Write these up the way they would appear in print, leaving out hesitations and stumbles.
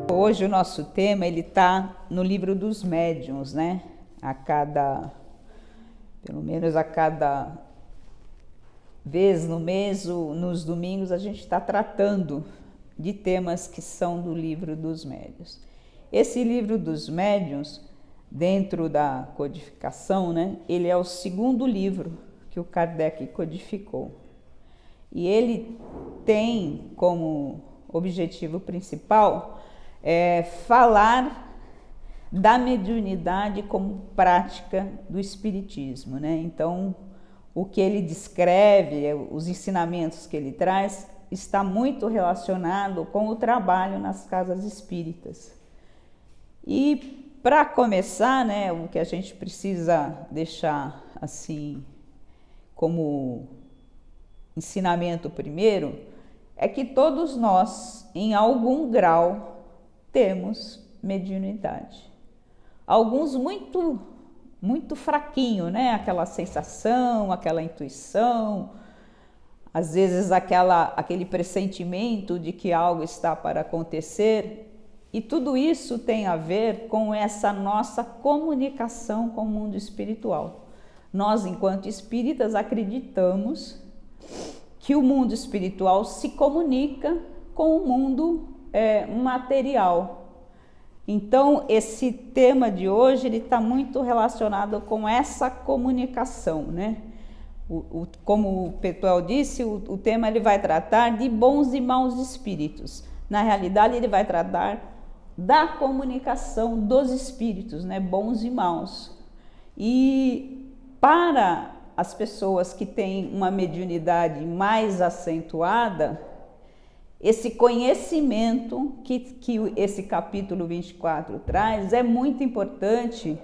Hoje o nosso tema ele está no livro dos médiuns, né? Pelo menos a cada vez no mês, nos domingos, a gente está tratando de temas que são do livro dos médiuns. Esse livro dos médiuns, dentro da codificação, né? Ele é o segundo livro que o Kardec codificou. E ele tem como objetivo principal falar da mediunidade como prática do espiritismo, né? Então, o que ele descreve, os ensinamentos que ele traz, está muito relacionado com o trabalho nas casas espíritas. E para começar, né, o que a gente precisa deixar assim como ensinamento primeiro é que todos nós, em algum grau, temos mediunidade. Alguns muito fraquinho, né? Aquela sensação, aquela intuição, às vezes aquele pressentimento de que algo está para acontecer. E tudo isso tem a ver com essa nossa comunicação com o mundo espiritual. Nós, enquanto espíritas, acreditamos que o mundo espiritual se comunica com o mundo material. Então, esse tema de hoje ele está muito relacionado com essa comunicação, né? Como o Petuel disse, o tema ele vai tratar de bons e maus espíritos. Na realidade, ele vai tratar da comunicação dos espíritos, né? Bons e maus. E para as pessoas que têm uma mediunidade mais acentuada, esse conhecimento que esse capítulo 24 traz é muito importante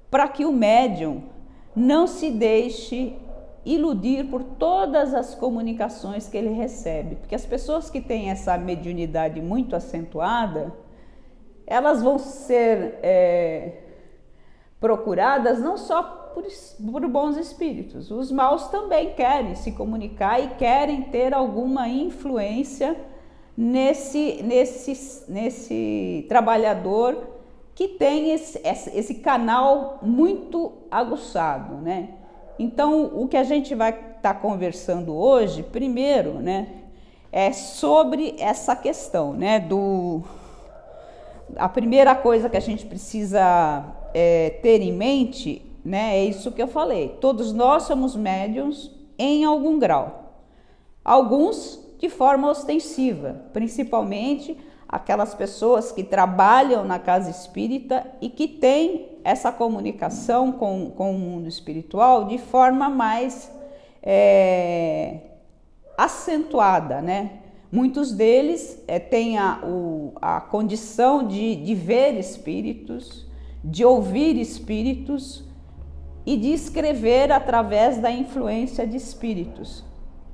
para que o médium não se deixe iludir por todas as comunicações que ele recebe. Porque as pessoas que têm essa mediunidade muito acentuada, elas vão ser procuradas não só por bons espíritos. Os maus também querem se comunicar e querem ter alguma influência nesse trabalhador que tem esse canal muito aguçado, né? Então, o que a gente vai estar conversando hoje, primeiro, né, é sobre essa questão, né, a primeira coisa que a gente precisa ter em mente, né, é isso que eu falei. Todos nós somos médiuns em algum grau. Alguns de forma ostensiva, principalmente aquelas pessoas que trabalham na casa espírita e que têm essa comunicação com o mundo espiritual de forma mais acentuada, né? Muitos deles têm a condição de ver espíritos, de ouvir espíritos e de escrever através da influência de espíritos.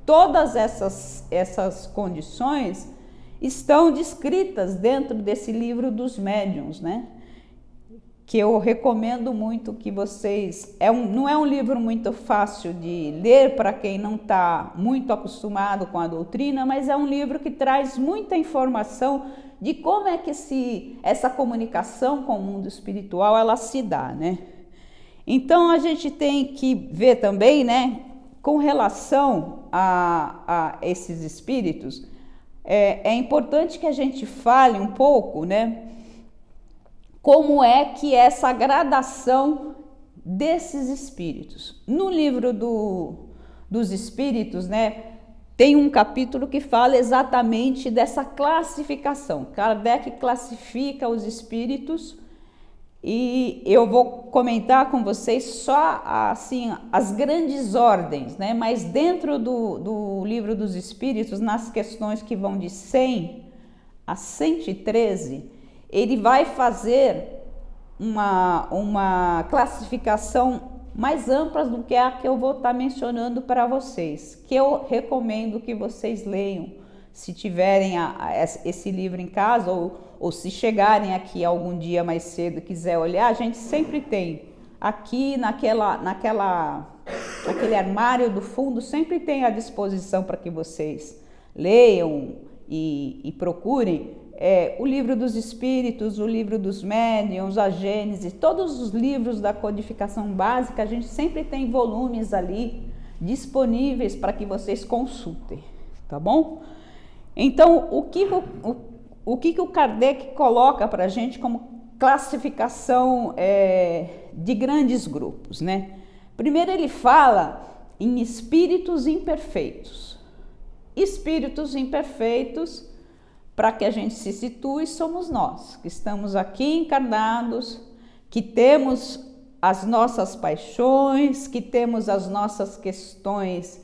Todas essas condições estão descritas dentro desse livro dos médiuns, né? Que eu recomendo muito que vocês... não é um livro muito fácil de ler para quem não está muito acostumado com a doutrina, mas é um livro que traz muita informação de como é que essa comunicação com o mundo espiritual ela se dá, né? Então a gente tem que ver também, né, com relação a esses espíritos, é importante que a gente fale um pouco, né, como é que essa gradação desses espíritos. No livro dos espíritos, né, tem um capítulo que fala exatamente dessa classificação. Kardec classifica os espíritos e eu vou comentar com vocês só assim as grandes ordens, né? Mas dentro do livro dos espíritos, nas questões que vão de 100 a 113, ele vai fazer uma classificação mais ampla do que a que eu vou estar mencionando para vocês, que eu recomendo que vocês leiam, se tiverem esse livro em casa ou se chegarem aqui algum dia mais cedo e quiser olhar, a gente sempre tem aqui naquela aquele armário do fundo sempre tem à disposição para que vocês leiam e procurem o Livro dos Espíritos, o Livro dos Médiuns, a Gênese, todos os livros da codificação básica, a gente sempre tem volumes ali disponíveis para que vocês consultem, tá bom? Então, o que o Kardec coloca para a gente como classificação de grandes grupos, né? Primeiro ele fala em espíritos imperfeitos. Espíritos imperfeitos, para que a gente se situe, somos nós, que estamos aqui encarnados, que temos as nossas paixões, que temos as nossas questões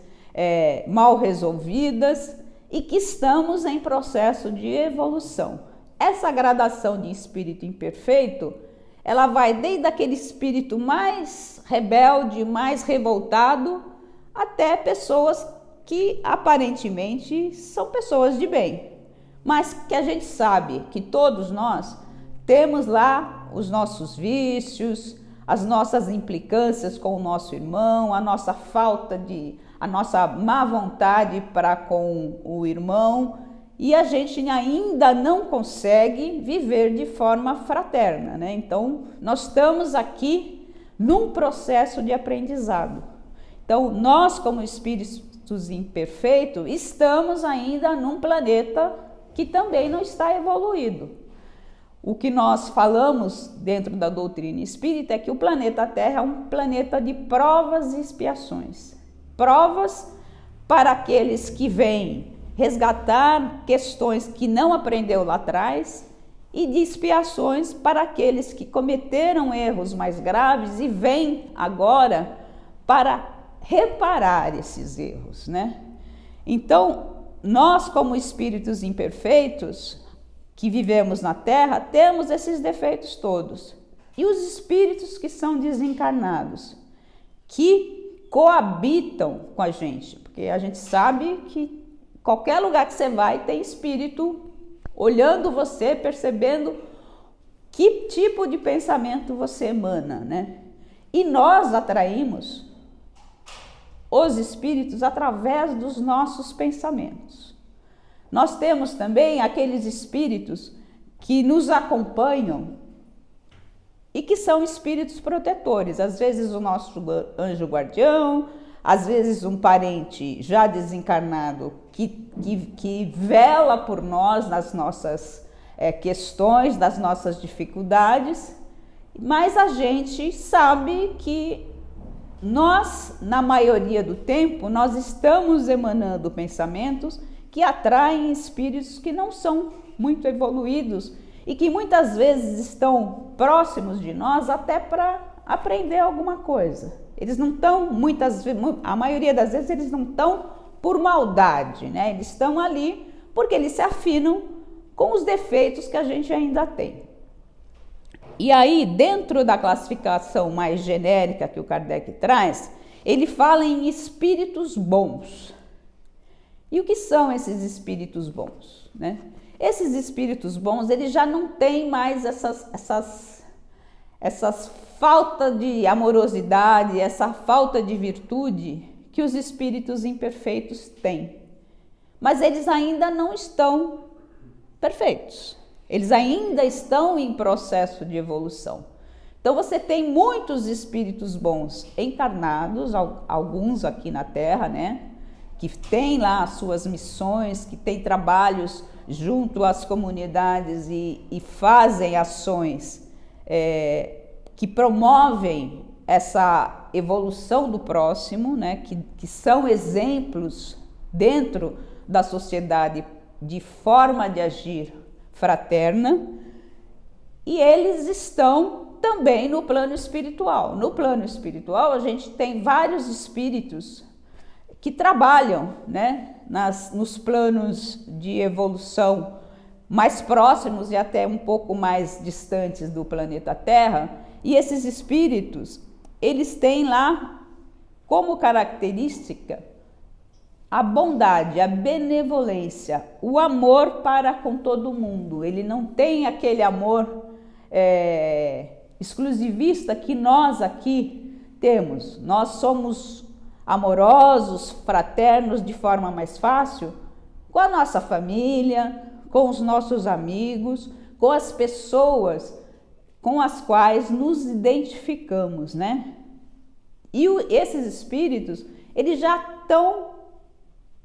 mal resolvidas e que estamos em processo de evolução. Essa gradação de espírito imperfeito, ela vai desde aquele espírito mais rebelde, mais revoltado, até pessoas que aparentemente são pessoas de bem, mas que a gente sabe que todos nós temos lá os nossos vícios, as nossas implicâncias com o nosso irmão, a nossa má vontade para com o irmão, e a gente ainda não consegue viver de forma fraterna, né? Então, nós estamos aqui num processo de aprendizado. Então, nós, como espíritos imperfeitos, estamos ainda num planeta que também não está evoluído. O que nós falamos dentro da doutrina espírita é que o planeta Terra é um planeta de provas e expiações. Provas para aqueles que vêm resgatar questões que não aprendeu lá atrás e de expiações para aqueles que cometeram erros mais graves e vêm agora para reparar esses erros, né? Então, nós como espíritos imperfeitos que vivemos na Terra, temos esses defeitos todos. E os espíritos que são desencarnados, que coabitam com a gente, porque a gente sabe que qualquer lugar que você vai tem espírito olhando você, percebendo que tipo de pensamento você emana, né? E nós atraímos os espíritos através dos nossos pensamentos. Nós temos também aqueles espíritos que nos acompanham e que são espíritos protetores. Às vezes o nosso anjo guardião, às vezes um parente já desencarnado que vela por nós nas nossas questões, nas nossas dificuldades, mas a gente sabe que nós, na maioria do tempo, nós estamos emanando pensamentos que atraem espíritos que não são muito evoluídos e que muitas vezes estão próximos de nós até para aprender alguma coisa. Eles não estão, a maioria das vezes, eles não estão por maldade, né? Eles estão ali porque eles se afinam com os defeitos que a gente ainda tem. E aí, dentro da classificação mais genérica que o Kardec traz, ele fala em espíritos bons. E o que são esses espíritos bons, né? Esses espíritos bons, eles já não têm mais essas falta de amorosidade, essa falta de virtude que os espíritos imperfeitos têm. Mas eles ainda não estão perfeitos. Eles ainda estão em processo de evolução. Então você tem muitos espíritos bons encarnados, alguns aqui na Terra, né? Que têm lá as suas missões, que têm trabalhos junto às comunidades e fazem ações que promovem essa evolução do próximo, né? Que são exemplos dentro da sociedade de forma de agir fraterna, e eles estão também no plano espiritual. No plano espiritual, a gente tem vários espíritos que trabalham, né, nos planos de evolução mais próximos e até um pouco mais distantes do planeta Terra, e esses espíritos, eles têm lá como característica a bondade, a benevolência, o amor para com todo mundo. Ele não tem aquele amor exclusivista que nós aqui temos. Nós somos amorosos, fraternos de forma mais fácil? Com a nossa família, com os nossos amigos, com as pessoas com as quais nos identificamos, né? E esses espíritos, eles já estão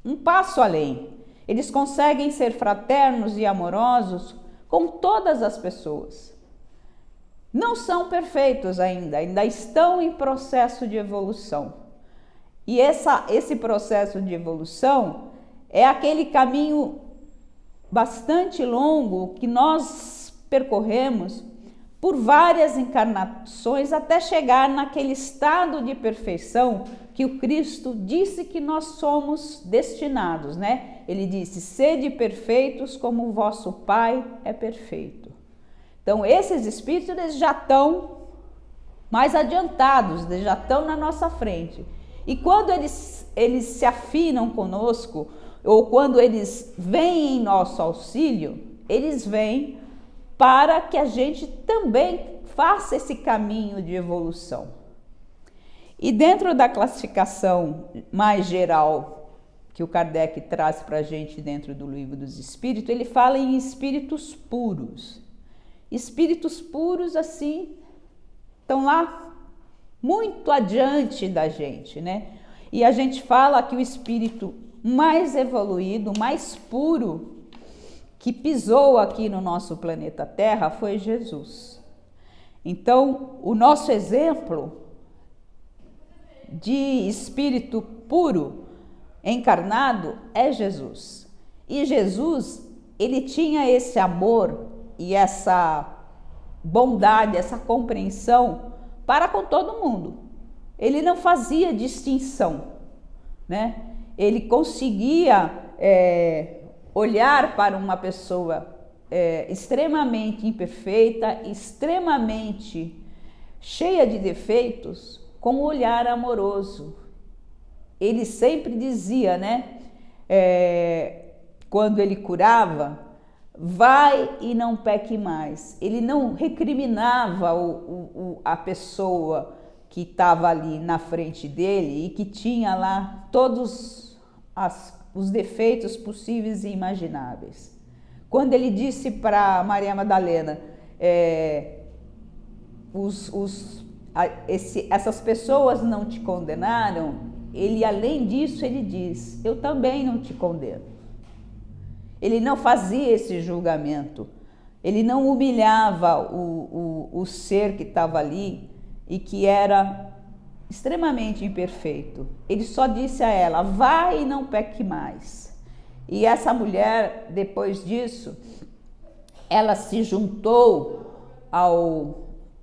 um passo além. Eles conseguem ser fraternos e amorosos com todas as pessoas. Não são perfeitos ainda estão em processo de evolução. E esse processo de evolução é aquele caminho bastante longo que nós percorremos por várias encarnações até chegar naquele estado de perfeição que o Cristo disse que nós somos destinados, né? Ele disse: sede perfeitos como o vosso Pai é perfeito. Então, esses espíritos, eles já estão mais adiantados, eles já estão na nossa frente. E quando eles se afinam conosco, ou quando eles vêm em nosso auxílio, eles vêm para que a gente também faça esse caminho de evolução. E dentro da classificação mais geral que o Kardec traz para a gente dentro do Livro dos Espíritos, ele fala em espíritos puros. Espíritos puros, assim, estão lá muito adiante da gente, né? E a gente fala que o espírito mais evoluído, mais puro, que pisou aqui no nosso planeta Terra foi Jesus. Então, o nosso exemplo de espírito puro encarnado é Jesus. E Jesus, ele tinha esse amor e essa bondade, essa compreensão para com todo mundo. Ele não fazia distinção, né? Ele conseguia olhar para uma pessoa extremamente imperfeita, extremamente cheia de defeitos, com um olhar amoroso. Ele sempre dizia, né? Quando ele curava, vai e não peque mais. Ele não recriminava a pessoa que estava ali na frente dele e que tinha lá todos os defeitos possíveis e imagináveis. Quando ele disse para Maria Madalena, essas pessoas não te condenaram, ele, além disso, ele diz: eu também não te condeno. Ele não fazia esse julgamento, ele não humilhava o ser que estava ali e que era extremamente imperfeito. Ele só disse a ela: vai e não peque mais. E essa mulher, depois disso, ela se juntou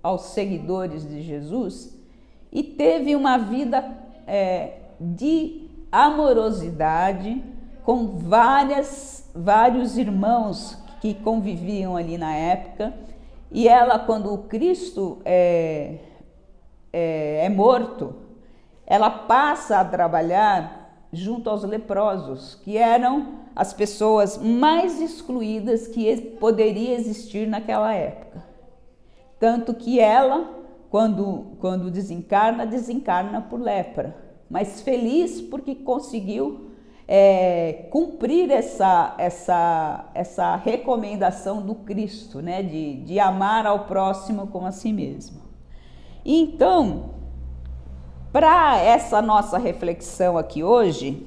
aos seguidores de Jesus e teve uma vida de amorosidade com vários irmãos que conviviam ali na época. E ela, quando o Cristo é morto, ela passa a trabalhar junto aos leprosos, que eram as pessoas mais excluídas que poderia existir naquela época. Tanto que ela, quando desencarna por lepra, mas feliz porque conseguiu cumprir essa recomendação do Cristo, né, de amar ao próximo como a si mesmo. Então, para essa nossa reflexão aqui hoje,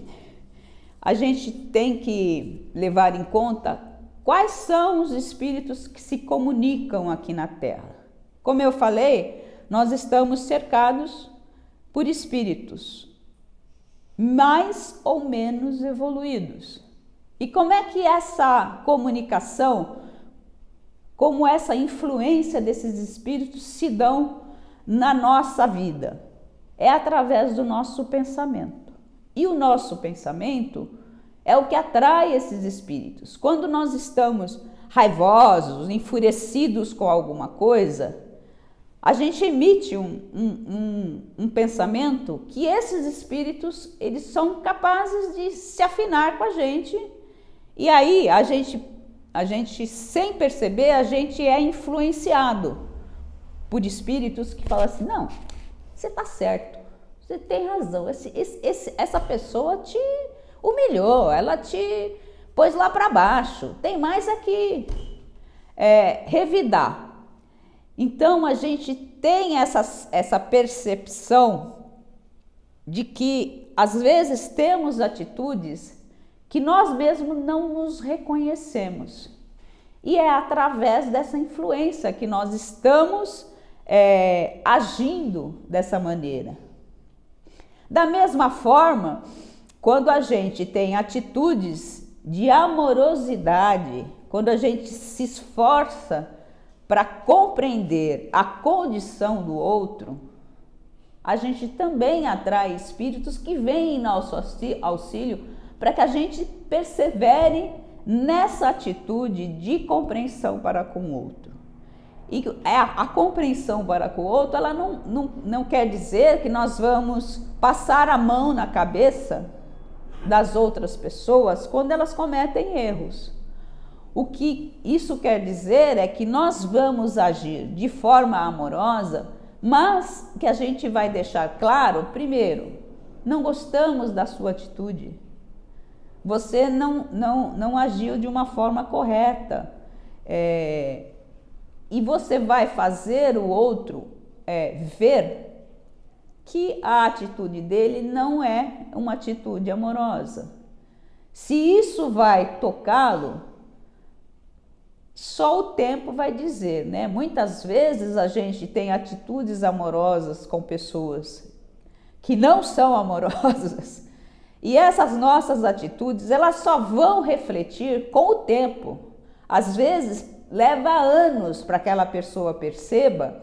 a gente tem que levar em conta quais são os espíritos que se comunicam aqui na Terra. Como eu falei, nós estamos cercados por espíritos mais ou menos evoluídos. E como é que essa comunicação, como essa influência desses espíritos se dão na nossa vida? É através do nosso pensamento. E o nosso pensamento é o que atrai esses espíritos. Quando nós estamos raivosos, enfurecidos com alguma coisa, a gente emite um pensamento que esses espíritos, eles são capazes de se afinar com a gente. E aí, a gente sem perceber, a gente é influenciado por espíritos que falam assim: não, você está certo, Você tem razão, essa pessoa te humilhou, ela te pôs lá para baixo, tem mais aqui revidar. Então a gente tem essa percepção de que às vezes temos atitudes que nós mesmos não nos reconhecemos. E é através dessa influência que nós estamos agindo dessa maneira. Da mesma forma, quando a gente tem atitudes de amorosidade, quando a gente se esforça para compreender a condição do outro, a gente também atrai espíritos que vêm em nosso auxílio para que a gente persevere nessa atitude de compreensão para com o outro. E a compreensão para com o outro, ela não quer dizer que nós vamos passar a mão na cabeça das outras pessoas quando elas cometem erros. O que isso quer dizer é que nós vamos agir de forma amorosa, mas que a gente vai deixar claro, primeiro, não gostamos da sua atitude. Você não agiu de uma forma correta. E você vai fazer o outro ver que a atitude dele não é uma atitude amorosa. Se isso vai tocá-lo, só o tempo vai dizer, né? Muitas vezes a gente tem atitudes amorosas com pessoas que não são amorosas. E essas nossas atitudes, elas só vão refletir com o tempo. Às vezes, leva anos para que aquela pessoa perceba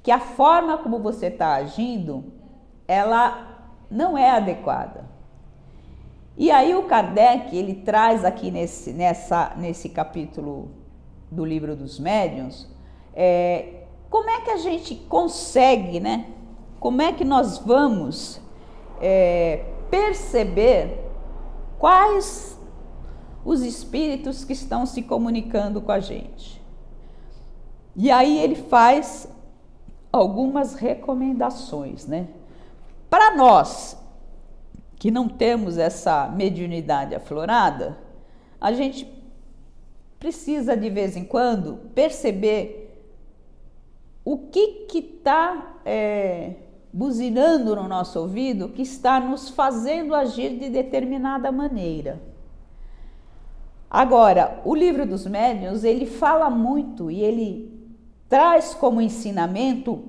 que a forma como você está agindo, ela não é adequada. E aí o Kardec, ele traz aqui nesse capítulo do Livro dos Médiuns, como é que a gente consegue, né? Como é que nós vamos perceber quais os espíritos que estão se comunicando com a gente. E aí ele faz algumas recomendações, né? Para nós que não temos essa mediunidade aflorada, a gente precisa de vez em quando perceber o que está buzinando no nosso ouvido, que está nos fazendo agir de determinada maneira. Agora, o Livro dos Médiuns, ele fala muito e ele traz como ensinamento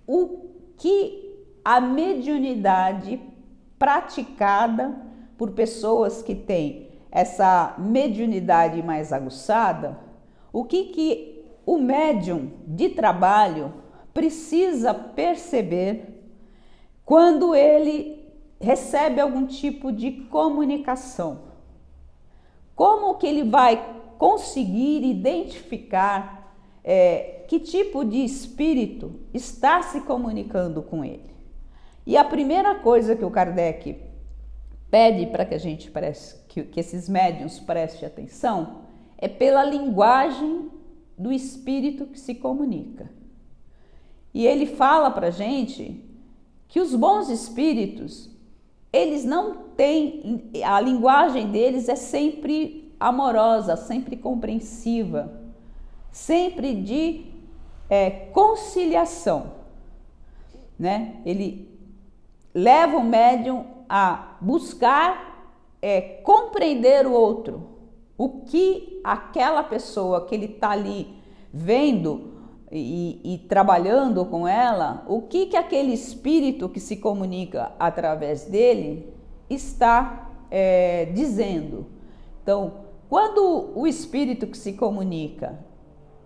o que a mediunidade praticada por pessoas que têm essa mediunidade mais aguçada, o que o médium de trabalho precisa perceber quando ele recebe algum tipo de comunicação. Como que ele vai conseguir identificar que tipo de espírito está se comunicando com ele? E a primeira coisa que o Kardec pede para que a gente que esses médiuns prestem atenção é pela linguagem do espírito que se comunica. E ele fala para a gente que os bons espíritos, eles não têm, a linguagem deles é sempre amorosa, sempre compreensiva, sempre de conciliação, né? Ele leva o médium a buscar compreender o outro, o que aquela pessoa que ele está ali vendo e trabalhando com ela, o que aquele espírito que se comunica através dele está dizendo. Então, quando o espírito que se comunica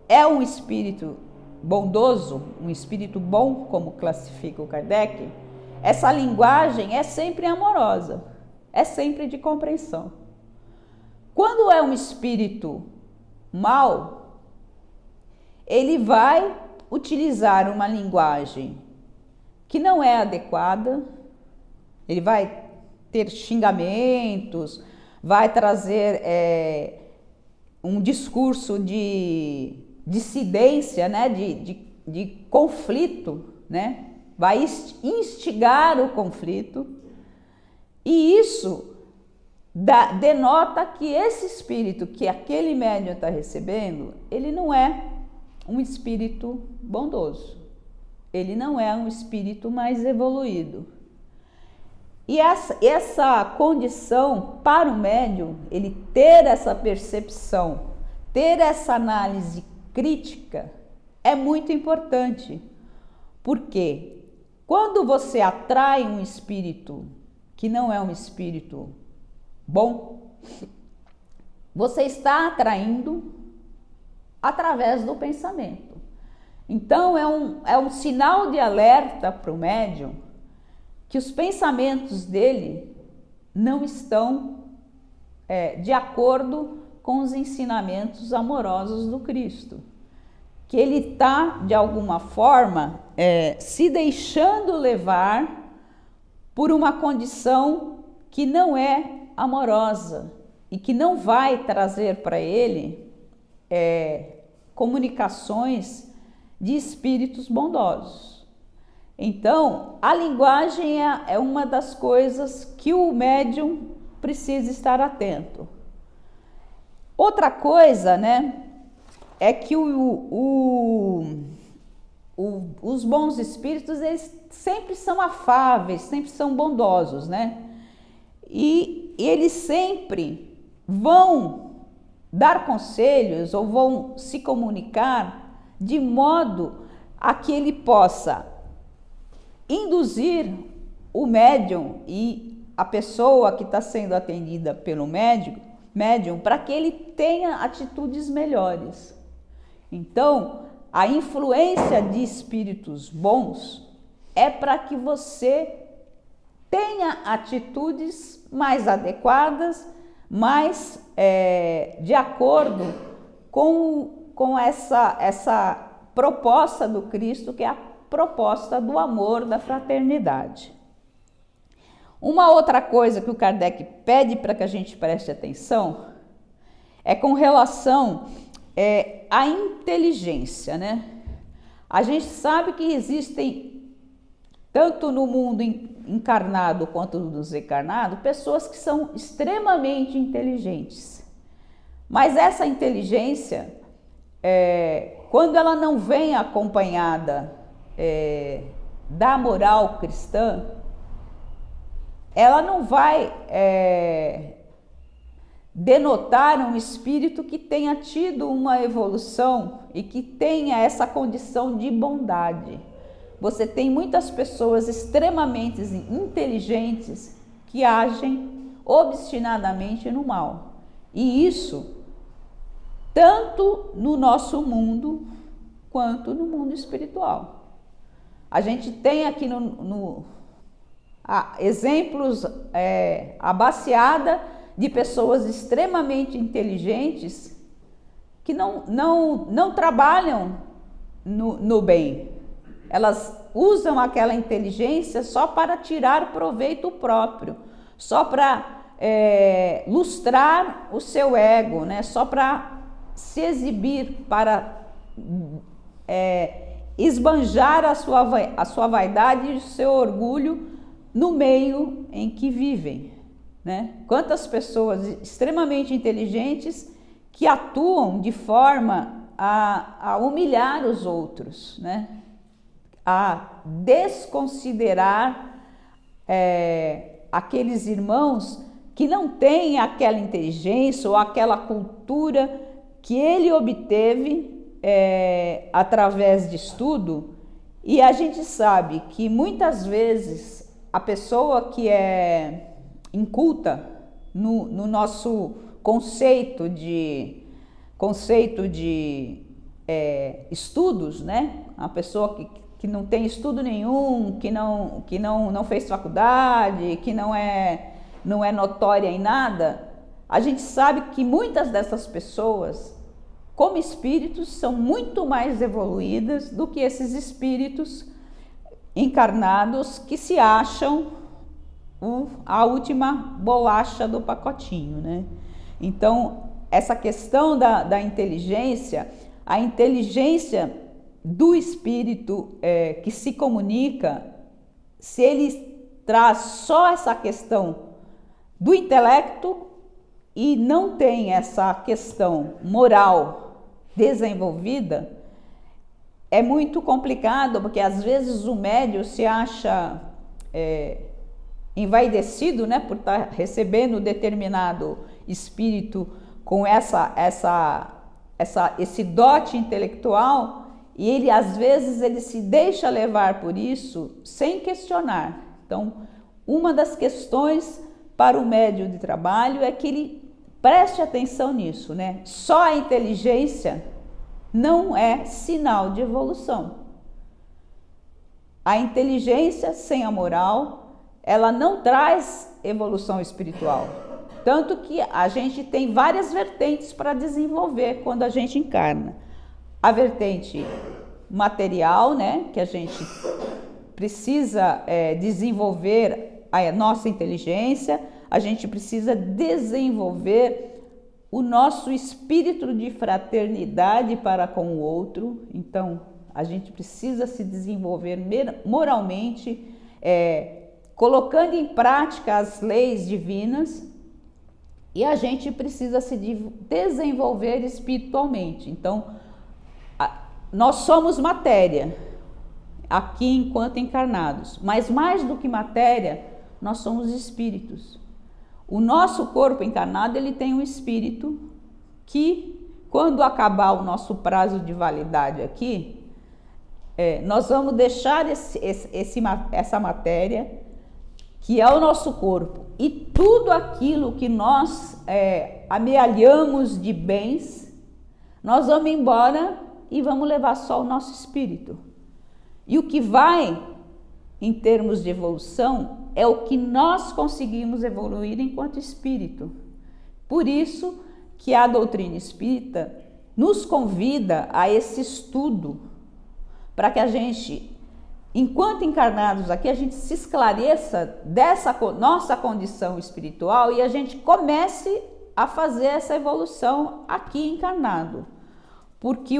é um espírito bondoso, um espírito bom, como classifica o Kardec, essa linguagem é sempre amorosa, é sempre de compreensão. Quando é um espírito mau, ele vai utilizar uma linguagem que não é adequada, ele vai ter xingamentos, vai trazer um discurso de dissidência, né? de conflito, né? vai instigar o conflito, e isso denota que esse espírito que aquele médium está recebendo, ele não é um espírito bondoso, ele não é um espírito mais evoluído. E essa condição para o médium, ele ter essa percepção, ter essa análise crítica, é muito importante. Porque quando você atrai um espírito que não é um espírito bom, você está atraindo através do pensamento. Então é um sinal de alerta para o médium que os pensamentos dele não estão de acordo com os ensinamentos amorosos do Cristo. Que ele está, de alguma forma, se deixando levar por uma condição que não é amorosa e que não vai trazer para ele comunicações de espíritos bondosos. Então, a linguagem é uma das coisas que o médium precisa estar atento. Outra coisa, né, é que os bons espíritos, eles sempre são afáveis, sempre são bondosos, né? E eles sempre vão dar conselhos ou vão se comunicar de modo a que ele possa induzir o médium e a pessoa que está sendo atendida pelo médium para que ele tenha atitudes melhores. Então, a influência de espíritos bons é para que você tenha atitudes mais adequadas, mais de acordo com essa proposta do Cristo, que é a proposta do amor, da fraternidade. Uma outra coisa que o Kardec pede para que a gente preste atenção é com relação à inteligência, né? A gente sabe que existem, tanto no mundo encarnado quanto no desencarnado, pessoas que são extremamente inteligentes. Mas essa inteligência, quando ela não vem acompanhada da moral cristã, ela não vai denotar um espírito que tenha tido uma evolução e que tenha essa condição de bondade. Você tem muitas pessoas extremamente inteligentes que agem obstinadamente no mal. E isso, tanto no nosso mundo quanto no mundo espiritual. A gente tem aqui exemplos, a baseada de pessoas extremamente inteligentes que não trabalham no bem. Elas usam aquela inteligência só para tirar proveito próprio, só para lustrar o seu ego, né? Só para se exibir, para esbanjar a sua vaidade e o seu orgulho no meio em que vivem, né? Quantas pessoas extremamente inteligentes que atuam de forma a humilhar os outros, né? A desconsiderar aqueles irmãos que não têm aquela inteligência ou aquela cultura que ele obteve através de estudo. E a gente sabe que muitas vezes a pessoa que é inculta no nosso conceito de estudos, né? A pessoa que não tem estudo nenhum, que não fez faculdade, que não é notória em nada, a gente sabe que muitas dessas pessoas, como espíritos, são muito mais evoluídas do que esses espíritos encarnados que se acham a última bolacha do pacotinho, né? Então, essa questão da inteligência, a inteligência do espírito que se comunica se ele traz só essa questão do intelecto e não tem essa questão moral desenvolvida, é muito complicado, porque às vezes o médium se acha envaidecido, né, por estar recebendo determinado espírito com esse dote intelectual, e ele às vezes ele se deixa levar por isso sem questionar. Então, uma das questões para o médium de trabalho é que ele preste atenção nisso, né? Só a inteligência não é sinal de evolução. A inteligência sem a moral, ela não traz evolução espiritual. Tanto que a gente tem várias vertentes para desenvolver quando a gente encarna. A vertente material, né, que a gente precisa desenvolver a nossa inteligência, a gente precisa desenvolver o nosso espírito de fraternidade para com o outro. Então, a gente precisa se desenvolver moralmente, colocando em prática as leis divinas, e a gente precisa se desenvolver espiritualmente. Então, nós somos matéria, aqui enquanto encarnados, mas mais do que matéria, nós somos espíritos. O nosso corpo encarnado, ele tem um espírito que, quando acabar o nosso prazo de validade aqui, nós vamos deixar essa matéria, que é o nosso corpo, e tudo aquilo que nós amealhamos de bens, nós vamos embora e vamos levar só o nosso espírito. E o que vai, em termos de evolução, é o que nós conseguimos evoluir enquanto espírito. Por isso que a doutrina espírita nos convida a esse estudo, para que a gente, enquanto encarnados aqui, a gente se esclareça dessa nossa condição espiritual e a gente comece a fazer essa evolução aqui encarnado. Porque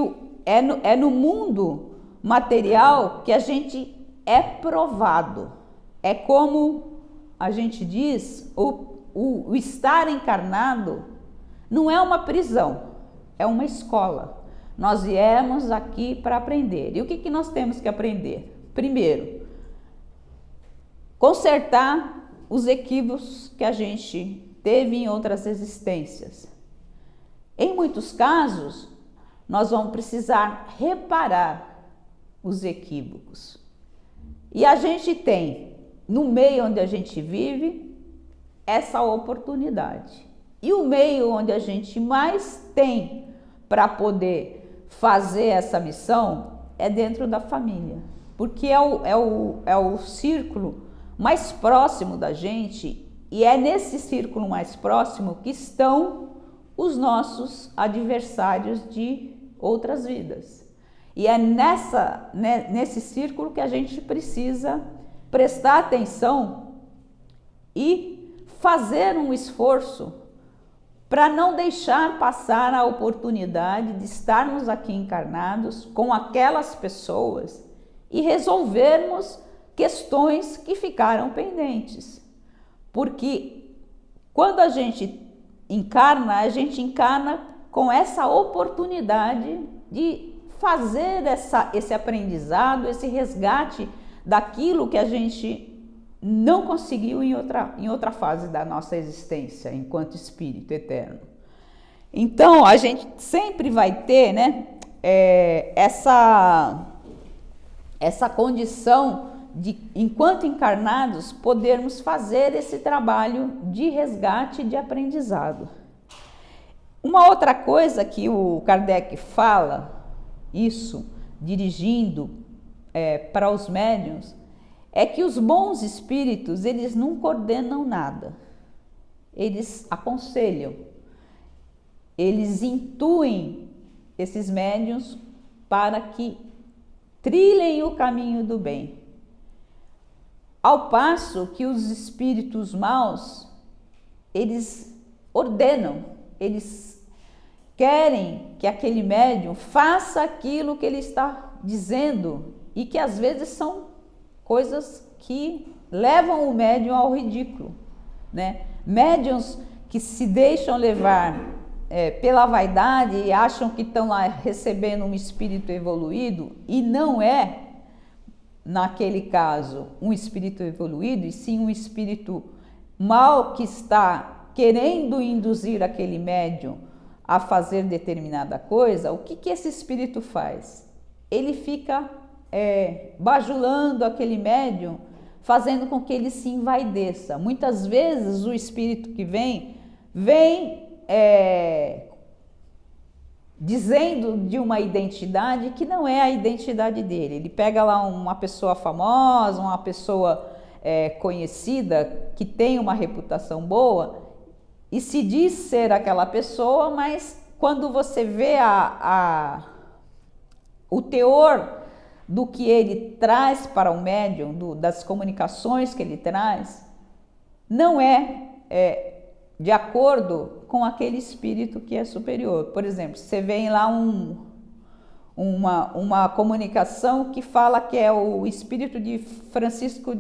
é no mundo material que a gente é provado. É como a gente diz, o estar encarnado não é uma prisão, é uma escola. Nós viemos aqui para aprender. E o que nós temos que aprender? Primeiro, consertar os equívocos que a gente teve em outras existências. Em muitos casos, nós vamos precisar reparar os equívocos. E a gente tem, no meio onde a gente vive, essa oportunidade. E o meio onde a gente mais tem para poder fazer essa missão é dentro da família. Porque é o círculo mais próximo da gente, e é nesse círculo mais próximo que estão os nossos adversários de outras vidas. E é nesse círculo que a gente precisa prestar atenção e fazer um esforço para não deixar passar a oportunidade de estarmos aqui encarnados com aquelas pessoas e resolvermos questões que ficaram pendentes. Porque quando a gente encarna com essa oportunidade de fazer esse aprendizado, esse resgate daquilo que a gente não conseguiu em outra fase da nossa existência, enquanto espírito eterno. Então, a gente sempre vai ter, né, essa condição de, enquanto encarnados, podermos fazer esse trabalho de resgate e de aprendizado. Uma outra coisa que o Kardec fala, isso, dirigindo para os médiuns, é que os bons espíritos, eles nunca ordenam nada. Eles aconselham, eles intuem esses médiuns para que trilhem o caminho do bem. Ao passo que os espíritos maus, eles ordenam, eles querem que aquele médium faça aquilo que ele está dizendo, e que às vezes são coisas que levam o médium ao ridículo, né? Médiuns que se deixam levar pela vaidade e acham que estão lá recebendo um espírito evoluído, e não é, naquele caso, um espírito evoluído, e sim um espírito mau que está querendo induzir aquele médium a fazer determinada coisa. O que esse espírito faz? Ele fica bajulando aquele médium, fazendo com que ele se envaideça. Muitas vezes o espírito que vem dizendo de uma identidade que não é a identidade dele. Ele pega lá uma pessoa famosa, uma pessoa conhecida, que tem uma reputação boa, e se diz ser aquela pessoa, mas quando você vê o teor do que ele traz para o médium, das comunicações que ele traz, não é de acordo com aquele espírito que é superior. Por exemplo, você vê lá uma comunicação que fala que é o espírito de Francisco,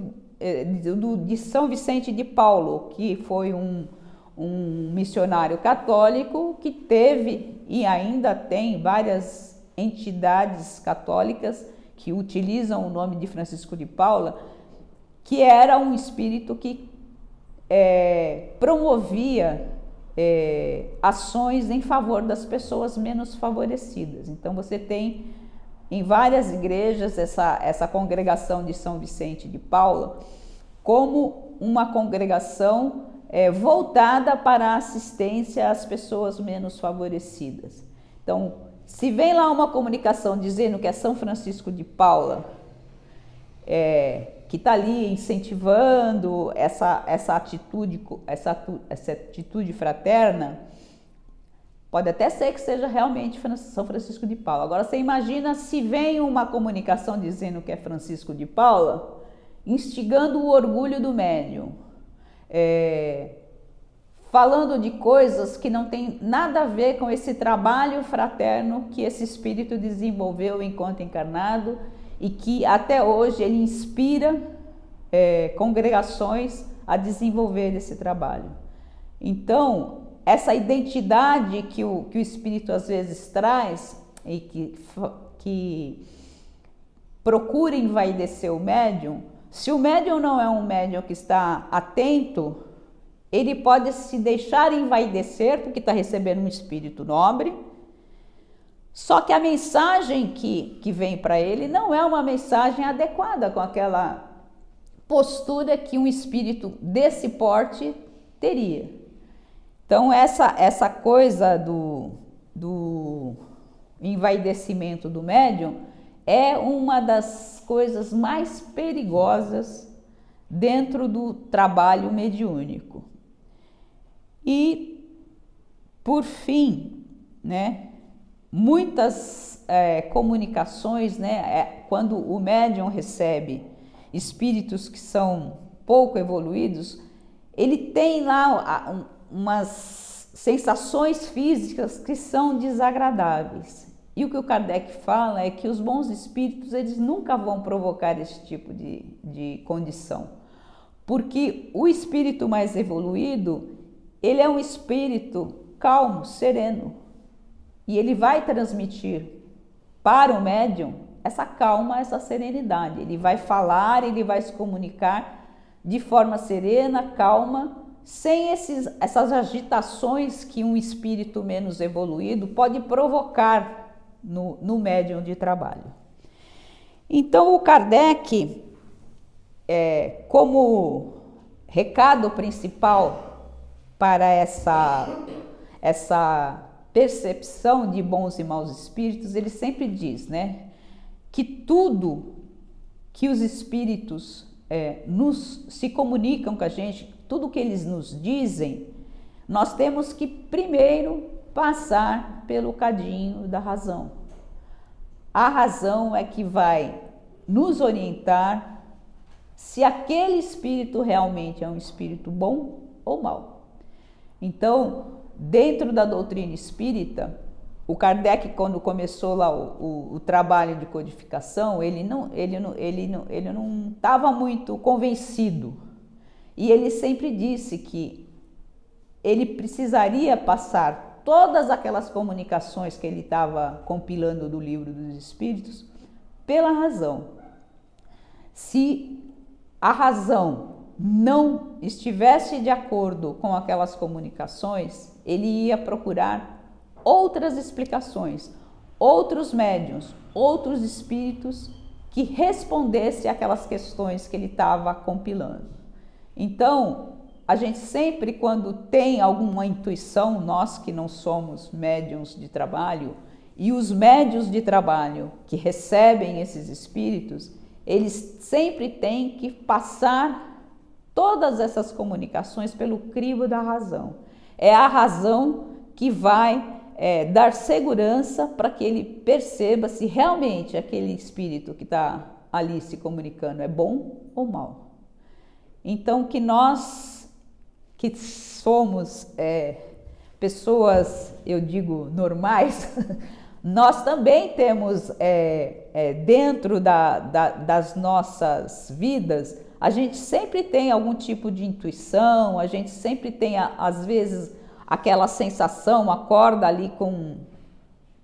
de São Vicente de Paulo, que foi um missionário católico que teve e ainda tem várias entidades católicas que utilizam o nome de Francisco de Paula, que era um espírito que promovia ações em favor das pessoas menos favorecidas. Então você tem em várias igrejas essa congregação de São Vicente de Paula como uma congregação voltada para a assistência às pessoas menos favorecidas. Então, se vem lá uma comunicação dizendo que é São Francisco de Paula, que está ali incentivando essa atitude fraterna, pode até ser que seja realmente São Francisco de Paula. Agora, você imagina se vem uma comunicação dizendo que é Francisco de Paula, instigando o orgulho do médium, falando de coisas que não tem nada a ver com esse trabalho fraterno que esse espírito desenvolveu enquanto encarnado e que até hoje ele inspira congregações a desenvolver esse trabalho. Então, essa identidade que o espírito às vezes traz e que procura envaidecer o médium, se o médium não é um médium que está atento, ele pode se deixar envaidecer porque está recebendo um espírito nobre, só que a mensagem que vem para ele não é uma mensagem adequada com aquela postura que um espírito desse porte teria. Então essa coisa do envaidecimento do médium é uma das coisas mais perigosas dentro do trabalho mediúnico. E, por fim, né, muitas comunicações, né, quando o médium recebe espíritos que são pouco evoluídos, ele tem lá umas sensações físicas que são desagradáveis. E o que o Kardec fala é que os bons espíritos, eles nunca vão provocar esse tipo de condição, porque o espírito mais evoluído, ele é um espírito calmo, sereno, e ele vai transmitir para o médium essa calma, essa serenidade. Ele vai falar, ele vai se comunicar de forma serena, calma, sem essas agitações que um espírito menos evoluído pode provocar no médium de trabalho. Então, o Kardec, como recado principal para essa percepção de bons e maus espíritos, ele sempre diz, né, que tudo que os espíritos se comunicam com a gente, tudo que eles nos dizem, nós temos que primeiro passar pelo cadinho da razão. A razão é que vai nos orientar se aquele espírito realmente é um espírito bom ou mau. Então, dentro da doutrina espírita, o Kardec, quando começou lá o trabalho de codificação, ele não estava muito convencido. E ele sempre disse que ele precisaria passar todas aquelas comunicações que ele estava compilando do Livro dos Espíritos pela razão. Se a razão não estivesse de acordo com aquelas comunicações, ele ia procurar outras explicações, outros médiuns, outros espíritos que respondessem àquelas questões que ele estava compilando. Então, a gente sempre, quando tem alguma intuição, nós que não somos médiuns de trabalho, e os médiuns de trabalho que recebem esses espíritos, eles sempre têm que passar todas essas comunicações pelo crivo da razão. É a razão que vai dar segurança para que ele perceba se realmente aquele espírito que está ali se comunicando é bom ou mal. Então, que nós que somos pessoas, eu digo, normais, nós também temos dentro das nossas vidas, a gente sempre tem algum tipo de intuição, a gente sempre tem, às vezes, aquela sensação, acorda ali com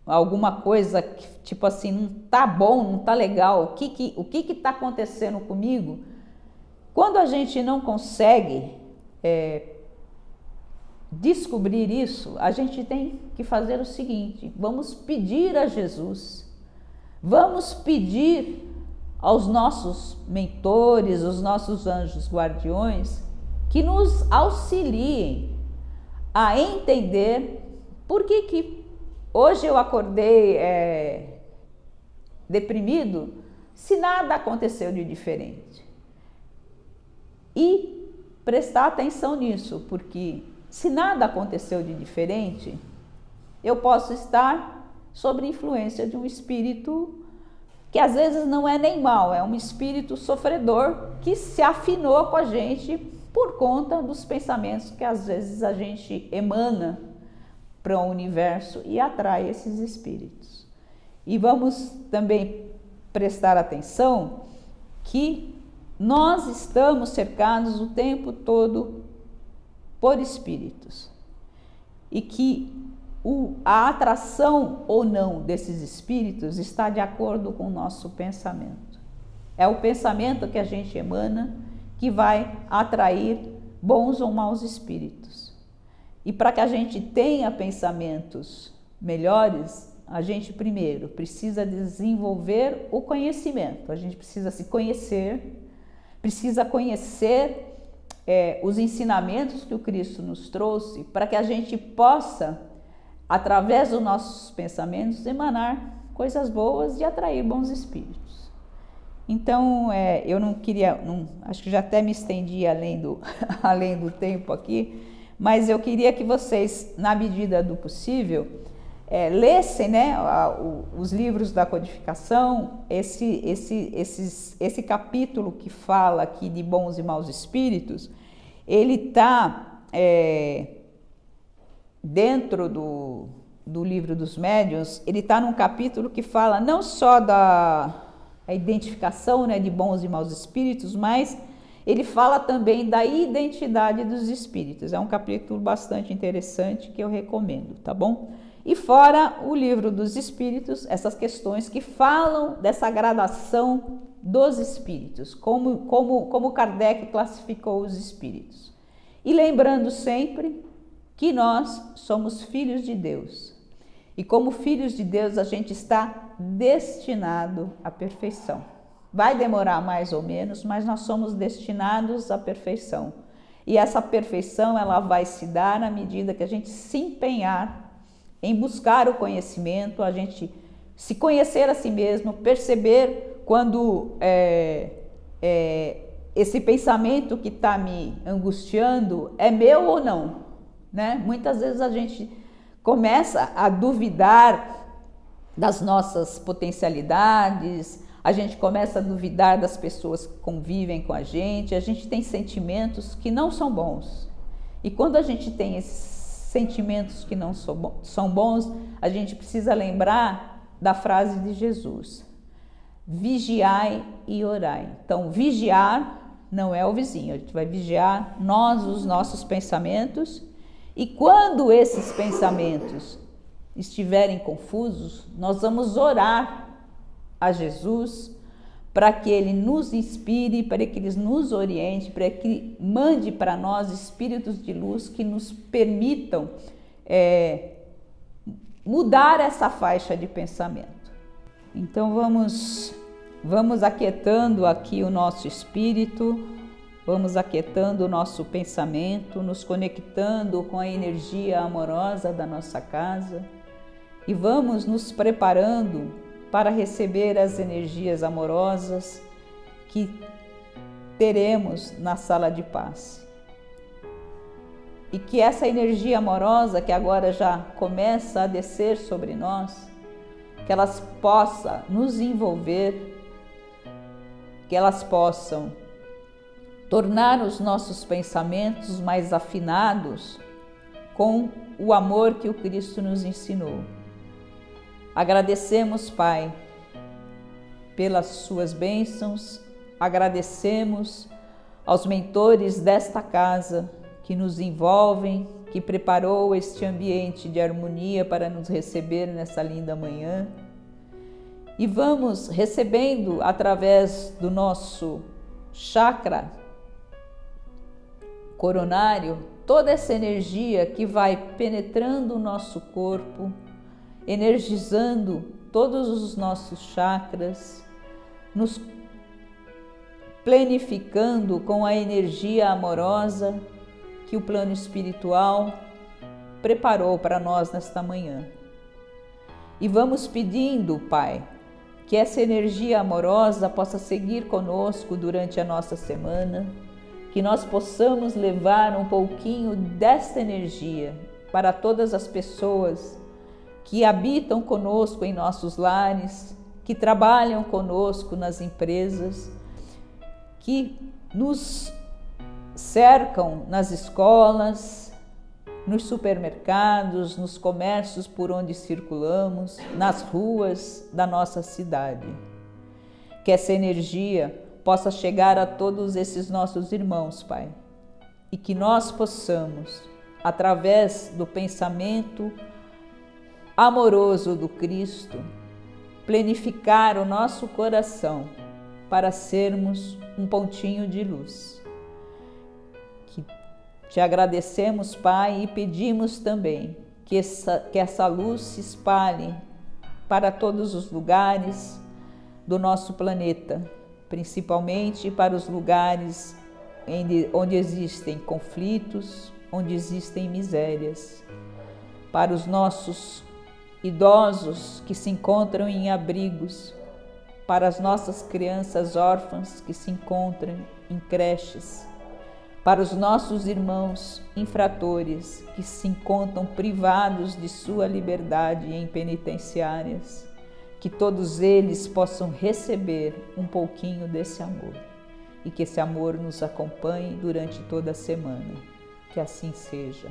alguma coisa que, tipo assim, não tá bom, não tá legal, o que tá acontecendo comigo? Quando a gente não consegue descobrir isso, a gente tem que fazer o seguinte: vamos pedir a Jesus, vamos pedir aos nossos mentores, os nossos anjos guardiões, que nos auxiliem a entender por que hoje eu acordei deprimido, se nada aconteceu de diferente. E prestar atenção nisso, porque se nada aconteceu de diferente, eu posso estar sob influência de um espírito que às vezes não é nem mal, é um espírito sofredor que se afinou com a gente por conta dos pensamentos que às vezes a gente emana para o universo e atrai esses espíritos. E vamos também prestar atenção que nós estamos cercados o tempo todo por espíritos e que a atração ou não desses espíritos está de acordo com o nosso pensamento. É o pensamento que a gente emana que vai atrair bons ou maus espíritos. E para que a gente tenha pensamentos melhores, a gente primeiro precisa desenvolver o conhecimento. A gente precisa se conhecer, precisa conhecer os ensinamentos que o Cristo nos trouxe para que a gente possa, através dos nossos pensamentos, emanar coisas boas e atrair bons espíritos. Então, eu não queria, acho que já até me estendi além do tempo aqui, mas eu queria que vocês, na medida do possível, lessem, né, os livros da codificação, esse capítulo que fala aqui de bons e maus espíritos, ele está dentro do livro dos médiuns, ele está num capítulo que fala não só da identificação, né, de bons e maus espíritos, mas ele fala também da identidade dos espíritos. É um capítulo bastante interessante que eu recomendo, tá bom? E fora o livro dos espíritos, essas questões que falam dessa gradação dos espíritos, como Kardec classificou os espíritos. E lembrando sempre que nós somos filhos de Deus. E como filhos de Deus, a gente está destinado à perfeição. Vai demorar mais ou menos, mas nós somos destinados à perfeição. E essa perfeição, ela vai se dar na medida que a gente se empenhar em buscar o conhecimento, a gente se conhecer a si mesmo, perceber quando esse pensamento que está me angustiando é meu ou não, né? Muitas vezes a gente começa a duvidar das nossas potencialidades, a gente começa a duvidar das pessoas que convivem com a gente tem sentimentos que não são bons. E quando a gente tem esses sentimentos que não são bons, a gente precisa lembrar da frase de Jesus: vigiai e orai. Então, vigiar não é o vizinho, a gente vai vigiar os nossos pensamentos, e quando esses pensamentos estiverem confusos, nós vamos orar a Jesus para que Ele nos inspire, para que Ele nos oriente, para que Ele mande para nós espíritos de luz que nos permitam mudar essa faixa de pensamento. Então vamos aquietando aqui o nosso espírito, vamos aquietando o nosso pensamento, nos conectando com a energia amorosa da nossa casa e vamos nos preparando para receber as energias amorosas que teremos na sala de paz. E que essa energia amorosa que agora já começa a descer sobre nós, que elas possam nos envolver, que elas possam tornar os nossos pensamentos mais afinados com o amor que o Cristo nos ensinou. Agradecemos, Pai, pelas suas bênçãos, agradecemos aos mentores desta casa que nos envolvem, que preparou este ambiente de harmonia para nos receber nessa linda manhã. E vamos recebendo através do nosso chakra coronário toda essa energia que vai penetrando o nosso corpo, energizando todos os nossos chakras, nos plenificando com a energia amorosa que o plano espiritual preparou para nós nesta manhã. E vamos pedindo, Pai, que essa energia amorosa possa seguir conosco durante a nossa semana, que nós possamos levar um pouquinho desta energia para todas as pessoas que habitam conosco em nossos lares, que trabalham conosco nas empresas, que nos cercam nas escolas, nos supermercados, nos comércios por onde circulamos, nas ruas da nossa cidade. Que essa energia possa chegar a todos esses nossos irmãos, Pai, e que nós possamos, através do pensamento amoroso do Cristo, plenificar o nosso coração para sermos um pontinho de luz. Que te agradecemos, Pai, e pedimos também que essa luz se espalhe para todos os lugares do nosso planeta, principalmente para os lugares onde existem conflitos, onde existem misérias, para os nossos idosos que se encontram em abrigos, para as nossas crianças órfãs que se encontram em creches, para os nossos irmãos infratores que se encontram privados de sua liberdade em penitenciárias, que todos eles possam receber um pouquinho desse amor e que esse amor nos acompanhe durante toda a semana. Que assim seja.